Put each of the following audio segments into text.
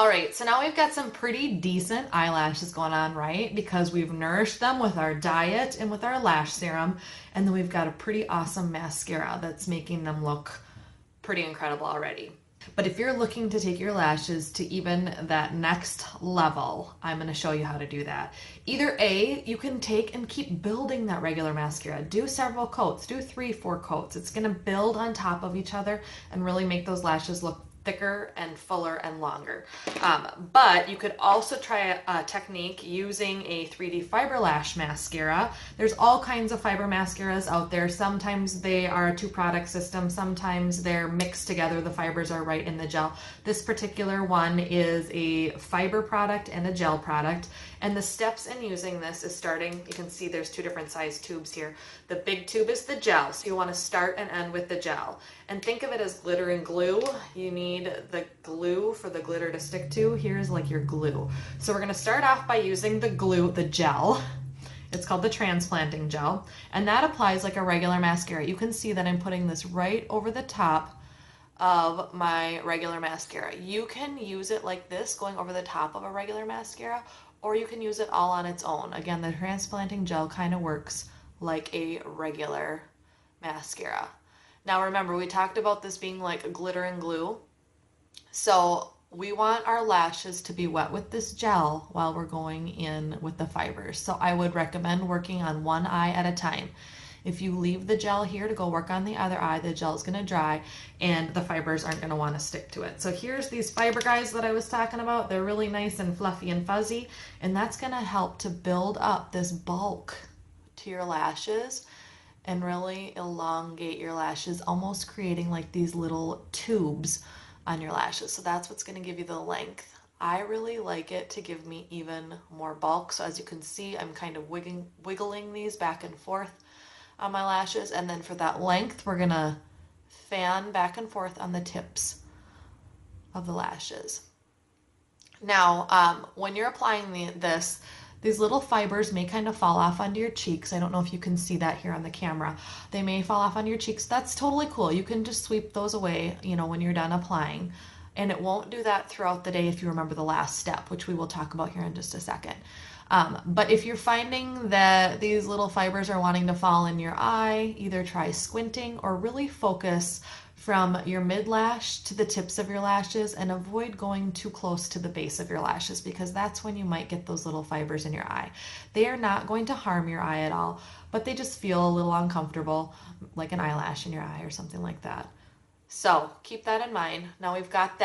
All right, so now we've got some pretty decent eyelashes going on, right? Because we've nourished them with our diet and with our lash serum, and then we've got a pretty awesome mascara that's making them look pretty incredible already. But if you're looking to take your lashes to even that next level, I'm going to show you how to do that. Either A, you can take and keep building that regular mascara. Do several coats, do 3, 4 coats. It's going to build on top of each other and really make those lashes look thicker and fuller and longer. But you could also try a technique using a 3D fiber lash mascara. There's all kinds of fiber mascaras out there. Sometimes they are a 2-product system. Sometimes they're mixed together. The fibers are right in the gel. This particular one is a fiber product and a gel product. And the steps in using this is starting, you can see there's 2 different size tubes here. The big tube is the gel, so you want to start and end with the gel. And think of it as glitter and glue. You need the glue for the glitter to stick to. Here's like your glue. So we're going to start off by using the glue, the gel. It's called the transplanting gel. And that applies like a regular mascara. You can see that I'm putting this right over the top of my regular mascara. You can use it like this, going over the top of a regular mascara, or you can use it all on its own. Again, the transplanting gel kind of works like a regular mascara. Now remember, we talked about this being like glitter and glue. So we want our lashes to be wet with this gel while we're going in with the fibers. So I would recommend working on one eye at a time. If you leave the gel here to go work on the other eye, the gel is going to dry and the fibers aren't going to want to stick to it. So here's these fiber guys that I was talking about. They're really nice and fluffy and fuzzy, and that's going to help to build up this bulk to your lashes and really elongate your lashes, almost creating like these little tubes on your lashes. So that's what's going to give you the length. I really like it to give me even more bulk. So as you can see, I'm kind of wiggling these back and forth on my lashes, and then for that length we're gonna fan back and forth on the tips of the lashes. Now when you're applying these little fibers may kind of fall off onto your cheeks. I don't know if you can see that here on the camera. They may fall off on your cheeks. That's totally cool. You can just sweep those away, when you're done applying, and it won't do that throughout the day if you remember the last step, which we will talk about here in just a second. But if you're finding that these little fibers are wanting to fall in your eye, either try squinting or really focus from your mid lash to the tips of your lashes, and avoid going too close to the base of your lashes, because that's when you might get those little fibers in your eye. They are not going to harm your eye at all, but they just feel a little uncomfortable, like an eyelash in your eye or something like that. So keep that in mind. Now we've got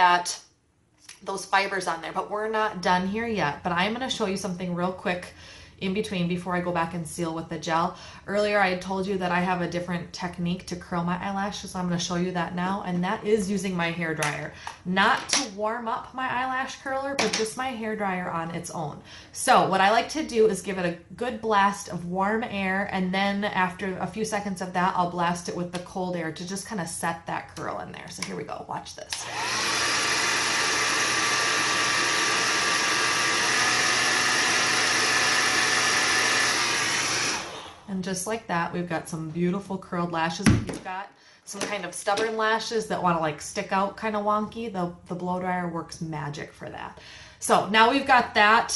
those fibers on there, but we're not done here yet. But I'm going to show you something real quick in between before I go back and seal with the gel. Earlier I had told you that I have a different technique to curl my eyelashes, so I'm going to show you that now, and that is using my hair dryer. Not to warm up my eyelash curler, but just my hair dryer on its own. So what I like to do is give it a good blast of warm air, and then after a few seconds of that, I'll blast it with the cold air to just kind of set that curl in there. So here we go, watch this. And just like that, we've got some beautiful curled lashes. If you've got some kind of stubborn lashes that want to like stick out kind of wonky, the blow dryer works magic for that. So now we've got that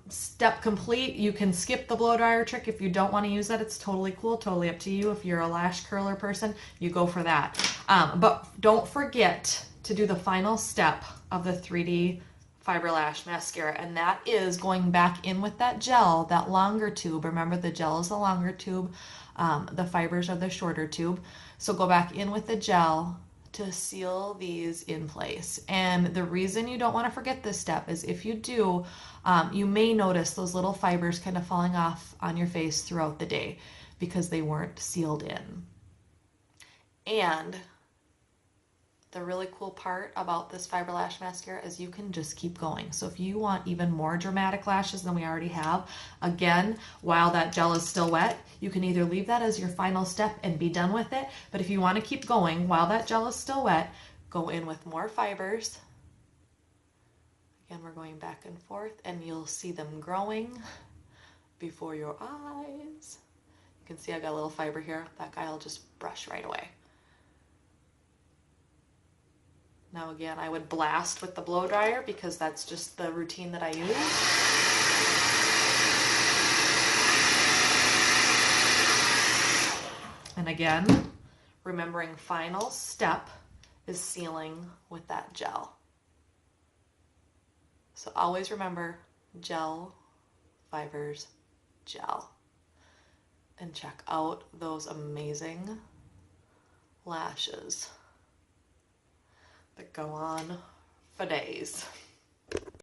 step complete. You can skip the blow dryer trick if you don't want to use that. It's totally cool, totally up to you. If you're a lash curler person, you go for that. But don't forget to do the final step of the 3D fiber lash mascara, and that is going back in with that gel, that longer tube. Remember, the gel is the longer tube, the fibers are the shorter tube. So go back in with the gel to seal these in place. And the reason you don't want to forget this step is if you do, you may notice those little fibers kind of falling off on your face throughout the day because they weren't sealed in. And the really cool part about this fiber lash mascara is you can just keep going. So if you want even more dramatic lashes than we already have, again, while that gel is still wet, you can either leave that as your final step and be done with it. But if you want to keep going while that gel is still wet, go in with more fibers. Again, we're going back and forth, and you'll see them growing before your eyes. You can see I got a little fiber here. That guy will just brush right away. Now again, I would blast with the blow dryer because that's just the routine that I use. And again, remembering final step is sealing with that gel. So always remember gel, fibers, gel. And check out those amazing lashes that go on for days.